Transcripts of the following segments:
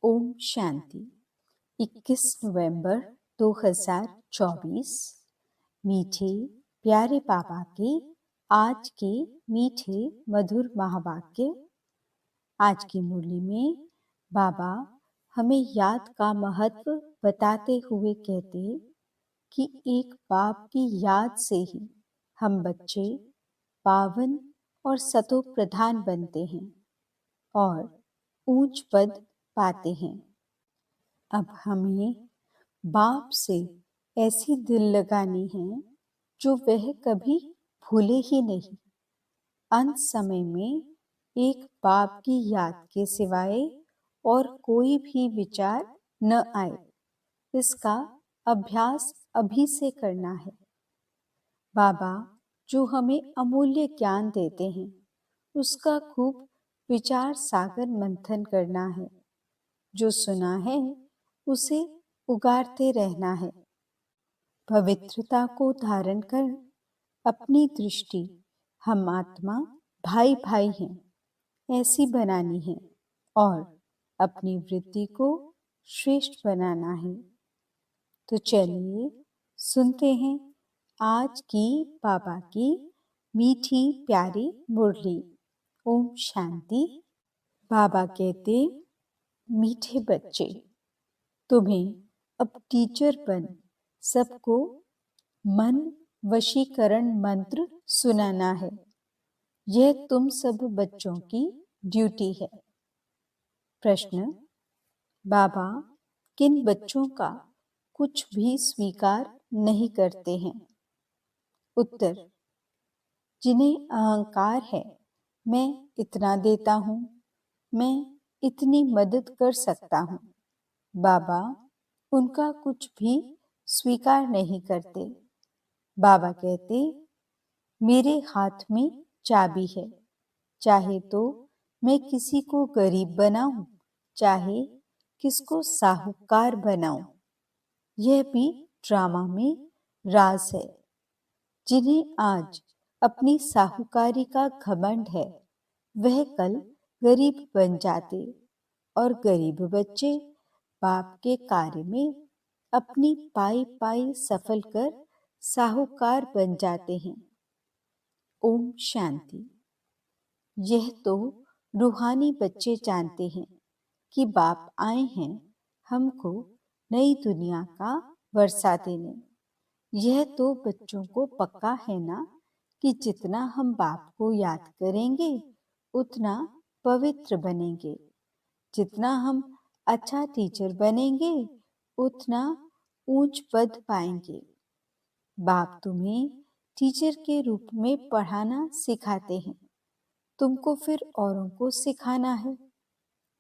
ओम शांति। 21 नवंबर 2024। मीठे प्यारे बाबा के आज के मीठे मधुर महावाक्य। आज की मुरली में बाबा हमें याद का महत्व बताते हुए कहते कि एक बाप की याद से ही हम बच्चे पावन और सतो प्रधान बनते हैं और ऊंच पद पाते हैं। अब हमें बाप से ऐसी दिल लगानी है जो वह कभी भूले ही नहीं। अंत समय में एक बाप की याद के सिवाय और कोई भी विचार न आए, इसका अभ्यास अभी से करना है। बाबा जो हमें अमूल्य ज्ञान देते हैं उसका खूब विचार सागर मंथन करना है। जो सुना है उसे उगारते रहना है। पवित्रता को धारण कर अपनी दृष्टि हम आत्मा भाई भाई हैं ऐसी बनानी है और अपनी वृत्ति को श्रेष्ठ बनाना है। तो चलिए सुनते हैं आज की बाबा की मीठी प्यारी मुरली। ओम शांति। बाबा कहते, मीठे बच्चे, तुम्हें अब टीचर बन सबको मन वशीकरण मंत्र सुनाना है। यह तुम सब बच्चों की ड्यूटी है। प्रश्न, बाबा किन बच्चों का कुछ भी स्वीकार नहीं करते हैं? उत्तर, जिन्हें अहंकार है, मैं इतना देता हूँ, मैं इतनी मदद कर सकता हूँ। बाबा उनका कुछ भी स्वीकार नहीं करते। बाबा कहते, मेरे हाथ में चाबी है, चाहे तो मैं किसी को गरीब बनाऊं, चाहे किसको साहूकार बनाऊं। यह भी ड्रामा में राज है। जिन्हें आज अपनी साहूकारी का घमंड है, वह कल गरीब बन जाते और गरीब बच्चे बाप के कार्य में अपनी पाई पाई सफल कर साहूकार बन जाते हैं। ओम शांति। यह तो रूहानी बच्चे जानते हैं कि बाप आए हैं हमको नई दुनिया का वर्षा देने। यह तो बच्चों को पक्का है ना कि जितना हम बाप को याद करेंगे उतना पवित्र बनेंगे। जितना हम अच्छा टीचर बनेंगे उतना ऊंच पद पाएंगे। बाप तुम्हें टीचर के रूप में पढ़ाना सिखाते हैं, तुमको फिर औरों को सिखाना है।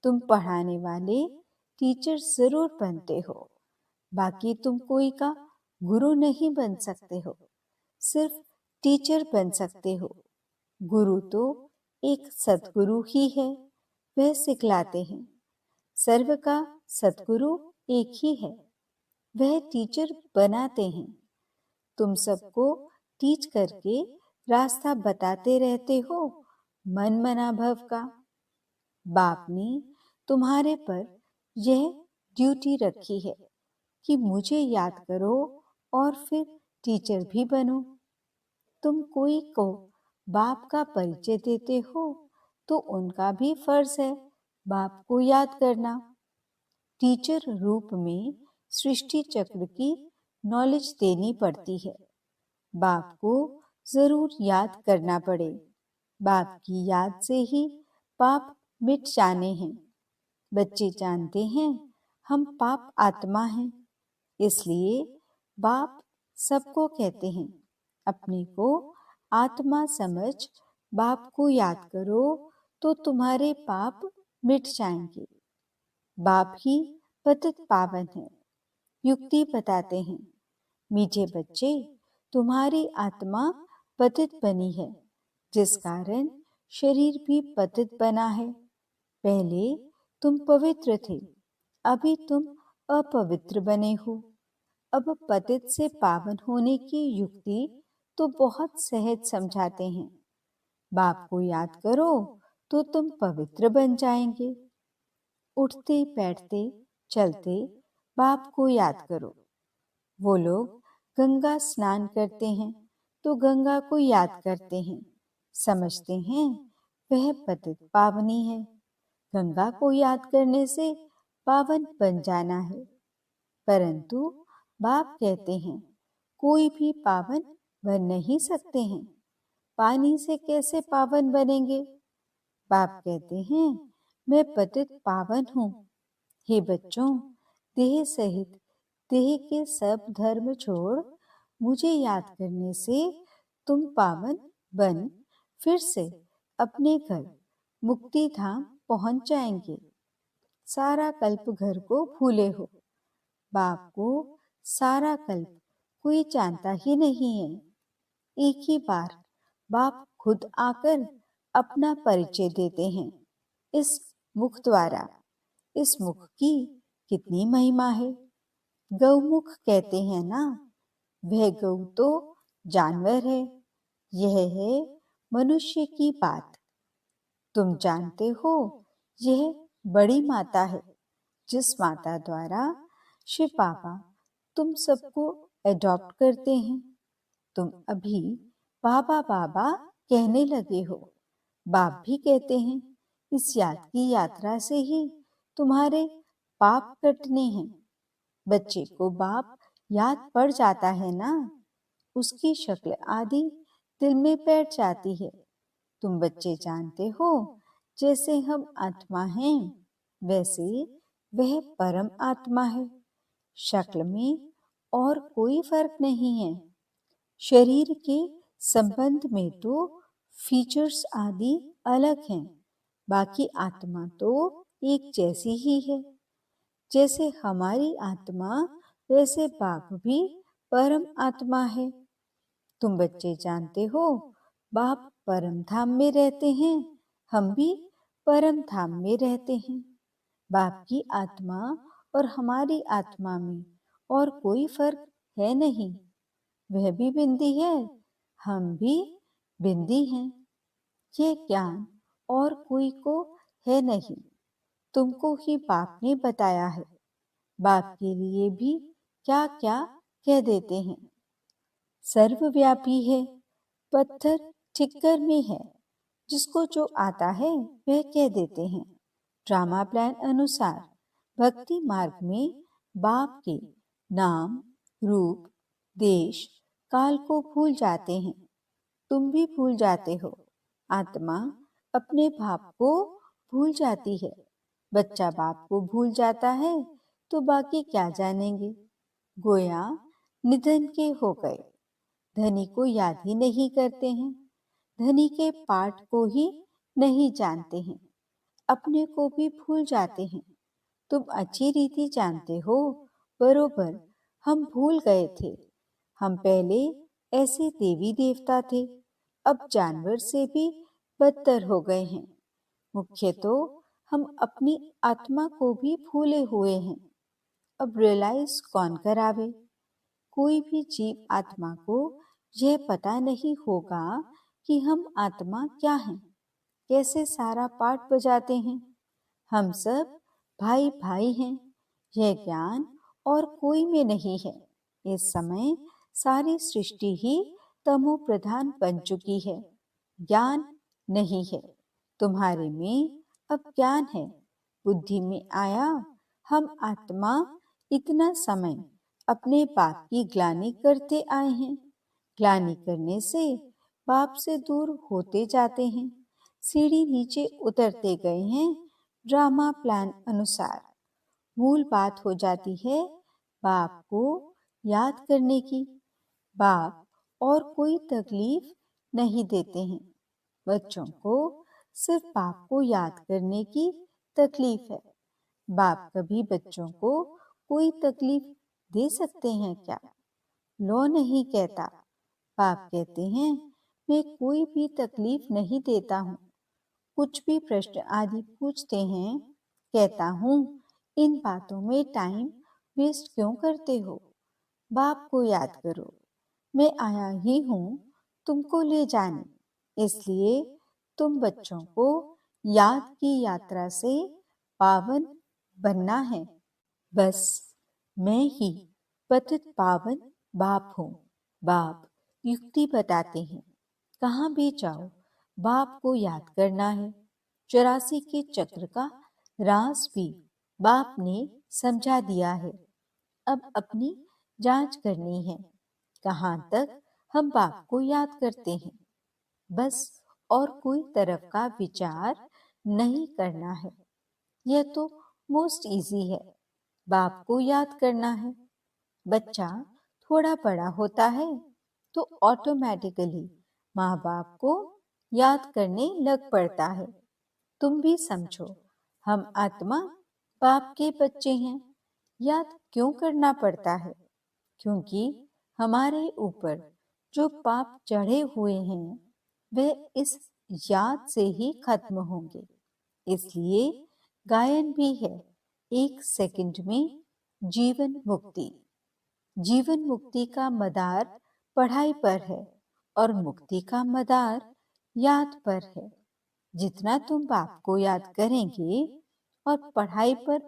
तुम पढ़ाने वाले टीचर जरूर बनते हो, बाकी तुम कोई का गुरु नहीं बन सकते हो, सिर्फ टीचर बन सकते हो। गुरु तो एक सतगुरु ही है, वह सिखलाते हैं। सर्व का सतगुरु एक ही है, वह टीचर बनाते हैं। तुम सबको टीच करके रास्ता बताते रहते हो मन मना भव का। बाप ने तुम्हारे पर यह ड्यूटी रखी है कि मुझे याद करो और फिर टीचर भी बनो। तुम कोई को बाप का परिचय देते हो तो उनका भी फर्ज है बाप को याद करना। टीचर रूप में सृष्टि चक्र की नॉलेज देनी पड़ती है। बाप को जरूर याद करना पड़े। बाप की याद से ही पाप मिट जाने हैं। बच्चे जानते हैं हम पाप आत्मा हैं, इसलिए बाप सबको कहते हैं अपने को आत्मा समझ बाप को याद करो तो तुम्हारे पाप मिट जाएंगे। बाप ही पतित पावन है। युक्ति बताते हैं, मीठे बच्चे, तुम्हारी आत्मा पतित बनी है, जिस कारण शरीर भी पतित बना है। पहले तुम पवित्र थे, अभी तुम अपवित्र बने हो। अब पतित से पावन होने की युक्ति तो बहुत सहज समझाते हैं। बाप को याद करो तो तुम पवित्र बन जाएंगे। उठते बैठते चलते बाप को याद करो। वो लोग गंगा स्नान करते हैं तो गंगा को याद करते हैं, समझते हैं वह पतित पावनी है। गंगा को याद करने से पावन बन जाना है। परंतु बाप कहते हैं कोई भी पावन बन नहीं सकते हैं। पानी से कैसे पावन बनेंगे? बाप कहते हैं मैं पतित पावन हूँ। हे बच्चों, देह सहित देह के सब धर्म छोड़ मुझे याद करने से तुम पावन बन फिर से अपने घर मुक्ति धाम पहुंच जाएंगे। सारा कल्प घर को भूले हो। बाप को सारा कल्प कोई जानता ही नहीं है। एक ही बार बाप खुद आकर अपना परिचय देते हैं इस मुख द्वारा। इस मुख की कितनी महिमा है। गौमुख कहते हैं ना, वह गौ तो जानवर है, यह है मनुष्य की बात। तुम जानते हो यह बड़ी माता है, जिस माता द्वारा शिव बाबा तुम सबको एडॉप्ट करते हैं। तुम अभी बाबा बाबा कहने लगे हो। बाप भी कहते हैं इस याद की यात्रा से ही तुम्हारे पाप कटने हैं। बच्चे को बाप याद पड़ जाता है ना, उसकी शक्ल आदि दिल में बैठ जाती है। तुम बच्चे जानते हो जैसे हम आत्मा हैं, वैसे वह परम आत्मा है। शक्ल में और कोई फर्क नहीं है। शरीर के संबंध में तो फीचर्स आदि अलग हैं, बाकी आत्मा तो एक जैसी ही है। जैसे हमारी आत्मा वैसे बाप भी परम आत्मा है। तुम बच्चे जानते हो बाप परम धाम में रहते हैं, हम भी परम धाम में रहते हैं। बाप की आत्मा और हमारी आत्मा में और कोई फर्क है नहीं। वह भी बिंदी है, हम भी बिंदी हैं। ये ज्ञान और कोई को है नहीं, तुमको ही बाप ने बताया है। बाप के लिए भी क्या क्या कह देते हैं। सर्वव्यापी है, पत्थर ठिक्कर में है, जिसको जो आता है वह कह देते हैं। ड्रामा प्लान अनुसार भक्ति मार्ग में बाप के नाम, रूप, देश, काल को भूल जाते हैं। तुम भी भूल जाते हो। आत्मा अपने बाप को भूल जाती है। बच्चा बाप को भूल जाता है तो बाकी क्या जानेंगे। गोया निधन के हो गए। धनी को याद ही नहीं करते हैं। धनी के पाठ को ही नहीं जानते हैं। अपने को भी भूल जाते हैं। तुम अच्छी रीति जानते हो, बरोबर हम भूल गए थे। हम पहले ऐसे देवी देवता थे, अब जानवर से भी बदतर हो गए हैं। मुख्य तो हम अपनी आत्मा को भी भूले हुए हैं। अब रियलाइज कौन करावे। कोई भी जीव आत्मा को यह पता नहीं होगा कि हम आत्मा क्या हैं, कैसे सारा पाठ बजाते हैं। हम सब भाई भाई हैं। यह ज्ञान और कोई में नहीं है। इस समय सारी सृष्टि ही तमो प्रधान बन चुकी है, ज्ञान नहीं है। तुम्हारे में अब ज्ञान है, बुद्धि में आया। हम आत्मा इतना समय अपने पाप की ग्लानि करते आए हैं। ग्लानि करने से पाप से दूर होते जाते हैं, सीढ़ी नीचे उतरते गए हैं। ड्रामा प्लान अनुसार मूल बात हो जाती है बाप को याद करने की। बाप और कोई तकलीफ नहीं देते हैं। बच्चों को सिर्फ बाप को याद करने की तकलीफ है। बाप कभी बच्चों को कोई तकलीफ दे सकते हैं क्या? लो नहीं कहता। बाप कहते हैं मैं कोई भी तकलीफ नहीं देता हूँ। कुछ भी प्रश्न आदि पूछते हैं, कहता हूँ इन बातों में टाइम वेस्ट क्यों करते हो। बाप को याद करो। मैं आया ही हूँ तुमको ले जाने, इसलिए तुम बच्चों को याद की यात्रा से पावन बनना है। बस मैं ही पतित पावन बाप हूँ। बाप युक्ति बताते हैं, कहाँ भी जाओ बाप को याद करना है। 84 के चक्र का राज भी बाप ने समझा दिया है। अब अपनी जांच करनी है, कहाँ तक हम बाप को याद करते हैं। बस और कोई तरफ का विचार नहीं करना है। यह तो मोस्ट इजी है, बाप को याद करना है। बच्चा थोड़ा बड़ा होता है तो ऑटोमेटिकली माँ बाप को याद करने लग पड़ता है। तुम भी समझो, हम आत्मा बाप के बच्चे हैं। याद क्यों करना पड़ता है? क्योंकि हमारे ऊपर जो पाप चढ़े हुए हैं वे इस याद से ही खत्म होंगे। इसलिए गायन भी है, 1 सेकंड में जीवन मुक्ति। जीवन मुक्ति का मदार पढ़ाई पर है और मुक्ति का मदार याद पर है। जितना तुम बाप को याद करेंगे और पढ़ाई पर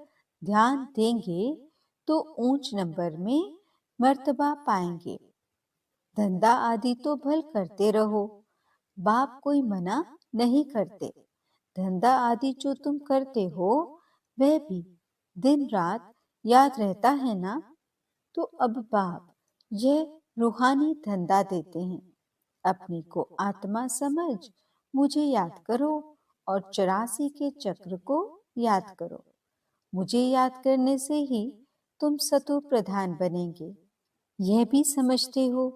ध्यान देंगे तो ऊंच नंबर में मर्तबा पाएंगे। धंधा आदि तो भल करते रहो, बाप कोई मना नहीं करते। धंधा आदि जो तुम करते हो वह भी दिन रात याद रहता है ना। तो अब बाप यह रूहानी धंधा देते हैं, अपने को आत्मा समझ मुझे याद करो और 84 के चक्र को याद करो। मुझे याद करने से ही तुम सतो प्रधान बनेंगे। यह भी समझते हो,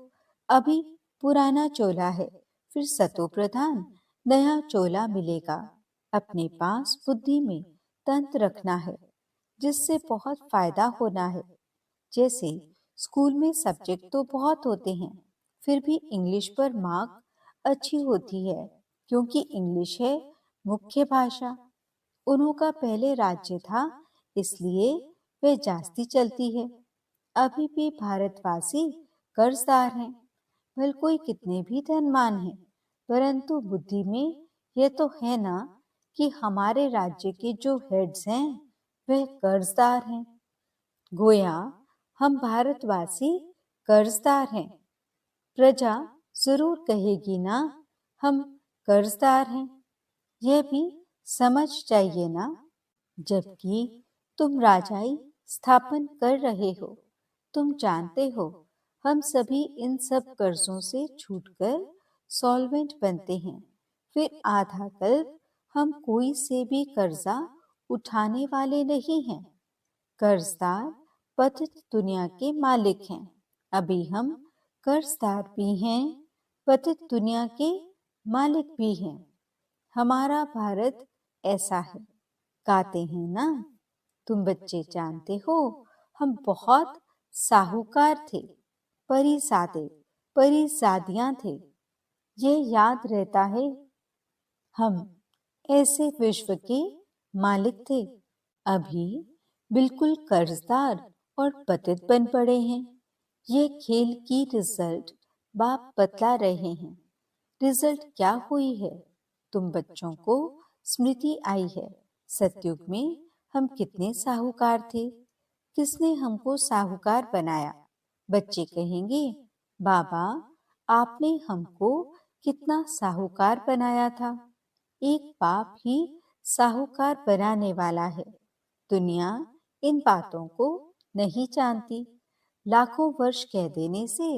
अभी पुराना चोला है, फिर सतो प्रधान नया चोला मिलेगा। अपने पास बुद्धि में तंत्र रखना है, जिससे बहुत फायदा होना है। जैसे स्कूल में सब्जेक्ट तो बहुत होते हैं, फिर भी इंग्लिश पर मार्क अच्छी होती है, क्योंकि इंग्लिश है मुख्य भाषा। उन्हों का पहले राज्य था, इसलिए वे जास्ती चलती है। अभी भी भारतवासी कर्जदार हैं, भल कोई कितने भी धनवान हैं, परंतु बुद्धि में यह तो है ना कि हमारे राज्य के जो हेड्स हैं वह कर्जदार हैं। गोया हम भारतवासी कर्जदार हैं। प्रजा जरूर कहेगी ना, हम कर्जदार हैं। यह भी समझ चाहिए ना। जबकि तुम राजाई स्थापन कर रहे हो, तुम जानते हो हम सभी इन सब कर्जों से छूटकर सॉल्वेंट बनते हैं। फिर आधा कल्प हम कोई से भी कर्जा उठाने वाले नहीं हैं। कर्जदार पतित दुनिया के मालिक हैं। अभी हम कर्जदार भी हैं, पतित दुनिया के मालिक भी हैं। हमारा भारत ऐसा है, गाते हैं ना, तुम बच्चे जानते हो हम बहुत साहूकार थे, परिसादे परिसादियां थे। ये याद रहता है, हम ऐसे विश्व के मालिक थे। अभी बिल्कुल कर्जदार और पतित बन पड़े हैं। ये खेल की रिजल्ट बाप बतला रहे हैं। रिजल्ट क्या हुई है? तुम बच्चों को स्मृति आई है, सतयुग में हम कितने साहूकार थे, किसने हमको साहूकार बनाया। बच्चे कहेंगे, बाबा आपने हमको कितना साहूकार बनाया था। एक बाप ही साहूकार बनाने वाला है। दुनिया इन बातों को नहीं जानती। लाखों वर्ष कह देने से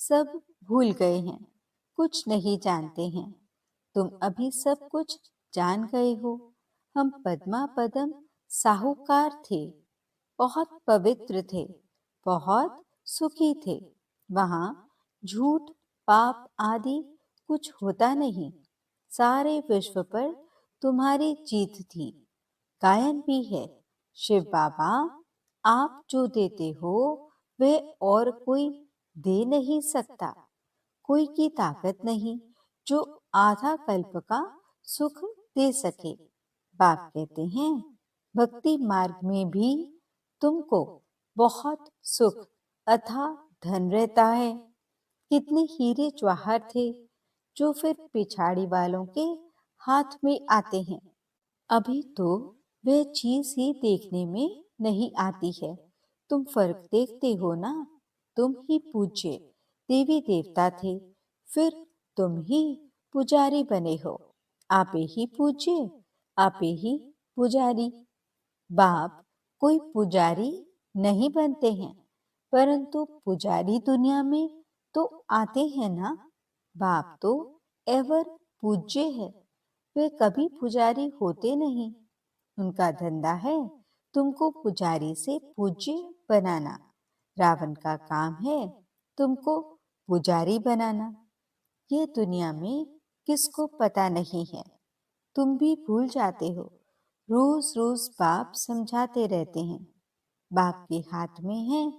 सब भूल गए हैं, कुछ नहीं जानते हैं। तुम अभी सब कुछ जान गए हो। हम पद्मा पदम साहूकार थे, बहुत पवित्र थे, बहुत सुखी थे। वहां झूठ पाप आदि कुछ होता नहीं। सारे विश्व पर तुम्हारी जीत थी। गायन भी है, शिव बाबा आप जो देते हो वे और कोई दे नहीं सकता। कोई की ताकत नहीं जो आधा कल्प का सुख दे सके। बाप कहते हैं, भक्ति मार्ग में भी तुमको बहुत सुख अथाह धन रहता है। कितने हीरे जवाहर थे जो फिर पिछाड़ी वालों के हाथ में आते हैं। अभी तो वह चीज ही देखने में नहीं आती है। तुम फर्क देखते हो ना। तुम ही पूज्य देवी देवता थे, फिर तुम ही पुजारी बने हो। आपे ही पूज्य, आपे ही पुजारी। बाप कोई पुजारी नहीं बनते हैं, परंतु पुजारी दुनिया में तो आते हैं ना। बाप तो एवर पूज्य है, वे कभी पुजारी होते नहीं। उनका धंधा है तुमको पुजारी से पूज्य बनाना। रावण का काम है तुमको पुजारी बनाना। ये दुनिया में किसको पता नहीं है, तुम भी भूल जाते हो। रोज रोज बाप समझाते रहते हैं। बाप के हाथ में है,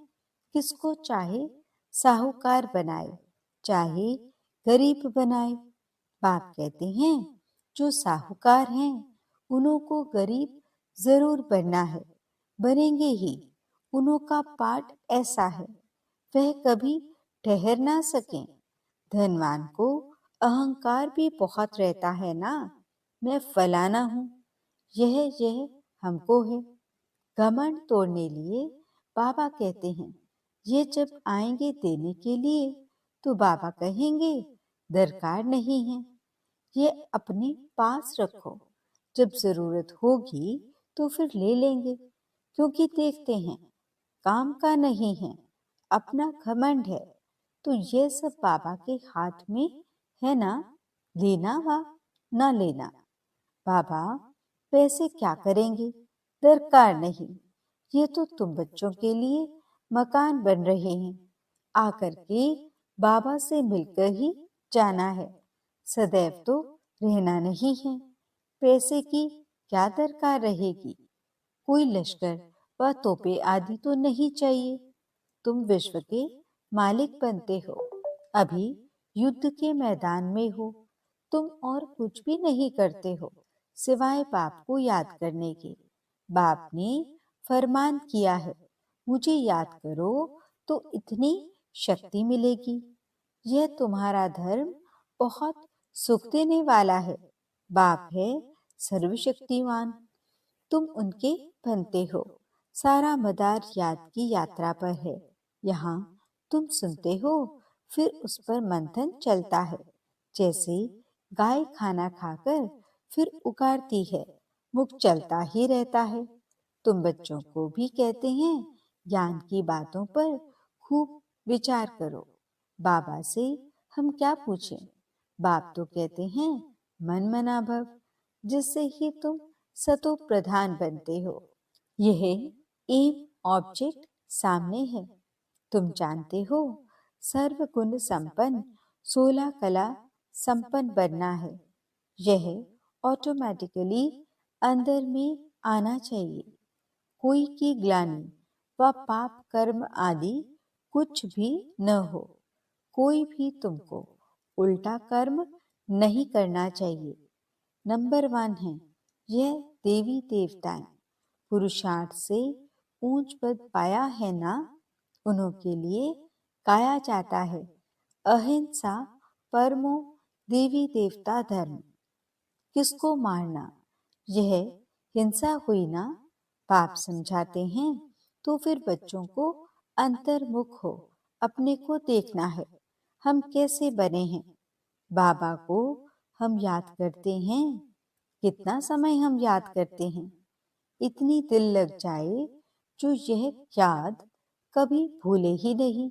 किसको चाहे साहूकार बनाए, चाहे गरीब बनाए। बाप कहते हैं जो साहूकार हैं उन्हों को गरीब जरूर बनना है, बनेंगे ही। उन्हों का पाठ ऐसा है, वह कभी ठहर ना सके। धनवान को अहंकार भी बहुत रहता है ना। मैं फलाना हूँ, यह हमको है। घमंड तोड़ने लिए बाबा कहते हैं, ये जब आएंगे देने के लिए तो बाबा कहेंगे दरकार नहीं है, ये अपने पास रखो। जब जरूरत होगी तो फिर ले लेंगे, क्योंकि देखते हैं काम का नहीं है, अपना घमंड है। तो ये सब बाबा के हाथ में है ना, लेना वा ना लेना। बाबा पैसे क्या करेंगे, दरकार नहीं। ये तो तुम बच्चों के लिए मकान बन रहे हैं, आकर के बाबा से मिलकर ही जाना है। सदैव तो रहना नहीं है। पैसे की क्या दरकार रहेगी। कोई लश्कर व तोपे आदि तो नहीं चाहिए। तुम विश्व के मालिक बनते हो, अभी युद्ध के मैदान में हो। तुम और कुछ भी नहीं करते हो सिवाय बाप को याद करने के। बाप ने फरमान किया है, मुझे याद करो तो इतनी शक्ति मिलेगी। यह तुम्हारा धर्म बहुत सुख देने वाला है। बाप है सर्वशक्तिमान, तुम उनके बनते हो। सारा मदार याद की यात्रा पर है। यहाँ तुम सुनते हो, फिर उस पर मंथन चलता है। जैसे गाय खाना खाकर फिर उगारती है, मुख चलता ही रहता है। तुम बच्चों को भी कहते हैं ज्ञान की बातों पर खूब विचार करो। बाबा से हम क्या पूछें। बाप तो कहते हैं मन मना भव, जिससे ही तुम सतो प्रधान बनते हो। यह एम ऑब्जेक्ट सामने है। तुम जानते हो सर्व गुण संपन्न 16 कला संपन्न बनना है। यह ऑटोमेटिकली अंदर में आना चाहिए। कोई की ग्लानि व पाप कर्म आदि कुछ भी न हो। कोई भी तुमको उल्टा कर्म नहीं करना चाहिए। नंबर 1 है यह देवी देवताएं पुरुषार्थ से ऊंच पद पाया है ना, उन्हों के लिए गाया जाता है अहिंसा परमो देवी देवता धर्म। किसको मारना, यह हिंसा हुई ना। बाप समझाते हैं तो फिर बच्चों को अंतर्मुख हो अपने को देखना है। हम कैसे बने हैं। बाबा को हम याद करते हैं। कितना समय हम याद करते हैं। इतनी दिल लग जाए जो यह याद कभी भूले ही नहीं।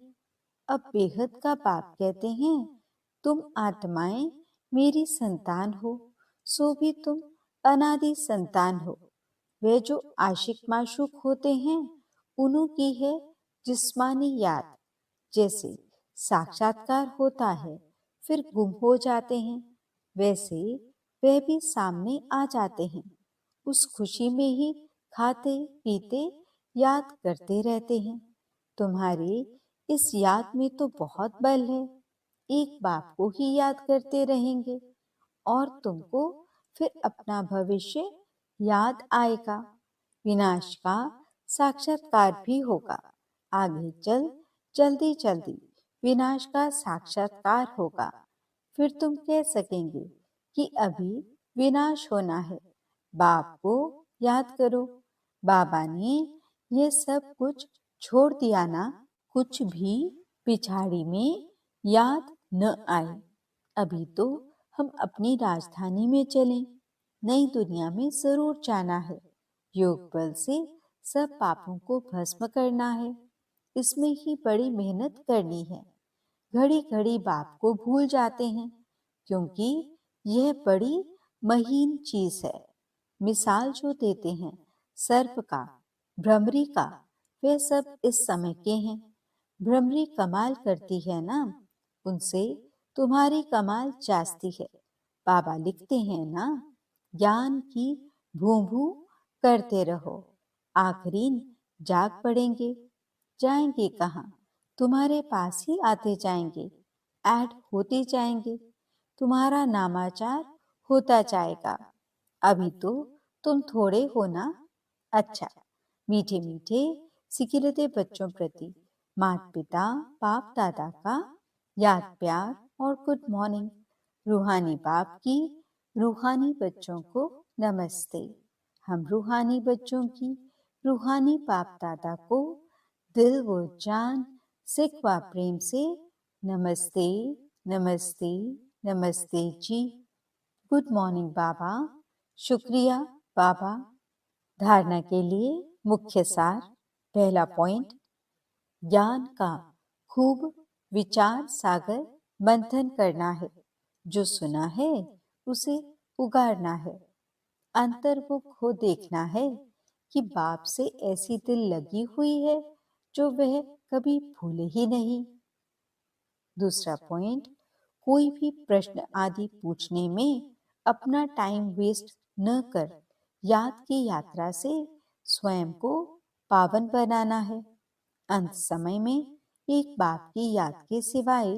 अब बेहद का बाप कहते हैं तुम आत्माएं मेरी संतान हो, सो भी तुम अनादि संतान हो। वे जो आशिक माशूक होते हैं उन्हों की है जिस्मानी याद। जैसे साक्षात्कार होता है फिर गुम हो जाते हैं, वैसे वे भी सामने आ जाते हैं। उस खुशी में ही खाते पीते याद करते रहते हैं। तुम्हारे इस याद में तो बहुत बल है। एक बाप को ही याद करते रहेंगे और तुमको फिर अपना भविष्य याद आएगा। विनाश का साक्षात्कार भी होगा। आगे चल जल्दी जल्दी विनाश का साक्षात्कार होगा। फिर तुम कह सकेंगे कि अभी विनाश होना है। बाप को याद करो, बाबा ने ये सब कुछ छोड़ दिया ना, कुछ भी पिछाड़ी में याद न आए। अभी तो हम अपनी राजधानी में चलें, नई दुनिया में जरूर जाना है। योग बल से सब पापों को भस्म करना है, इसमें ही बड़ी मेहनत करनी है। घड़ी घड़ी बाप को भूल जाते हैं, क्योंकि यह बड़ी महीन चीज है। मिसाल जो देते हैं सर्प का, भ्रमरी का, वे सब इस समय के हैं। भ्रमरी कमाल करती है ना, उनसे तुम्हारी कमाल जास्ती है। बाबा लिखते हैं ना, ज्ञान की भू भू करते रहो, आखिरीन जाग पड़ेंगे। जाएंगे कहाँ, तुम्हारे पास ही आते जाएंगे, ऐड होते जाएंगे, तुम्हारा नामाचार होता जाएगा। अभी तो तुम थोड़े हो ना। अच्छा, मीठे मीठे सिकिलते बच्चों प्रति माता पिता बाप दादा का याद प्यार और गुड मॉर्निंग। रूहानी बाप की रूहानी बच्चों को नमस्ते। हम रूहानी बच्चों की रूहानी बाप दादा को दिल व जान सिख व प्रेम से नमस्ते नमस्ते नमस्ते जी। गुड मॉर्निंग बाबा। शुक्रिया बाबा। धारणा के लिए मुख्य सार। पहला पॉइंट, ज्ञान का खूब विचार सागर मंथन करना है। जो सुना है उसे उगारना है। अंतर्मुख हो देखना है कि बाप से ऐसी दिल लगी हुई है जो वह कभी भूले ही नहीं। दूसरा पॉइंट, कोई भी प्रश्न आदि पूछने में अपना टाइम वेस्ट न कर याद की यात्रा से स्वयं को पावन बनाना है। अंत समय में एक बाप की याद के सिवाय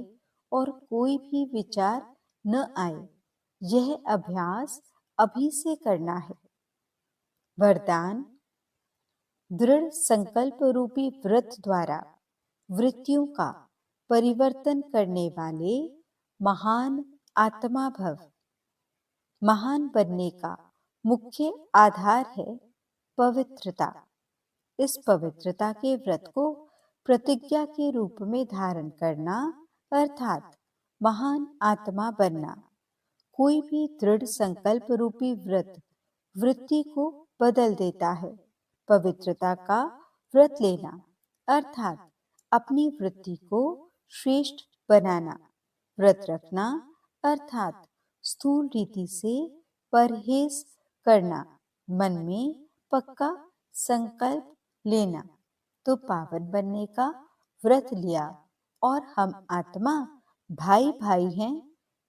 और कोई भी विचार न आए, यह अभ्यास अभी से करना है। वरदान, दृढ़ संकल्प रूपी व्रत द्वारा वृत्तियों का परिवर्तन करने वाले महान आत्मा भव। महान बनने का मुख्य आधार है पवित्रता। इस पवित्रता के व्रत को प्रतिज्ञा के रूप में धारण करना अर्थात महान आत्मा बनना। कोई भी दृढ़ संकल्प रूपी व्रत वृत्ति को बदल देता है। पवित्रता का व्रत लेना अर्थात अपनी वृत्ति को श्रेष्ठ बनाना। व्रत रखना अर्थात स्थूल रीति से परहेज करना। मन में पक्का संकल्प लेना तो पावन बनने का व्रत लिया और हम आत्मा भाई भाई हैं,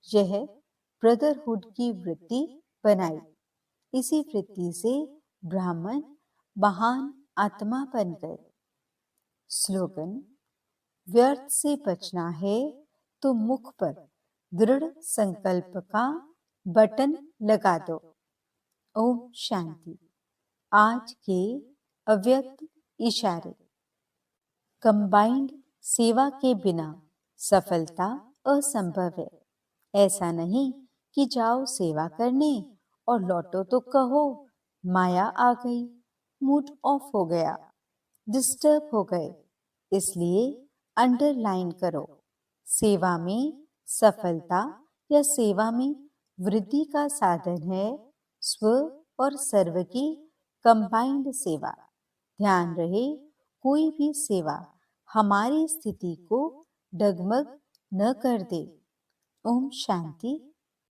यह ब्रदरहुड की वृत्ति बनाई। इसी वृत्ति से ब्राह्मण महान आत्मा बन गए। स्लोगन, व्यर्थ से बचना है तो मुख पर दृढ़ संकल्प का बटन लगा दो। ओम शांति। आज के अव्यक्त इशारे। कंबाइंड सेवा के बिना सफलता असंभव है। ऐसा नहीं कि जाओ सेवा करने और लौटो तो कहो माया आ गई, मूड ऑफ हो गया, डिस्टर्ब हो गए। इसलिए अंडरलाइन करो, सेवा में सफलता या सेवा में वृद्धि का साधन है स्व और सर्व की कंबाइंड सेवा। ध्यान रहे, कोई भी सेवा हमारी स्थिति को डगमग न कर दे। ओम शांति।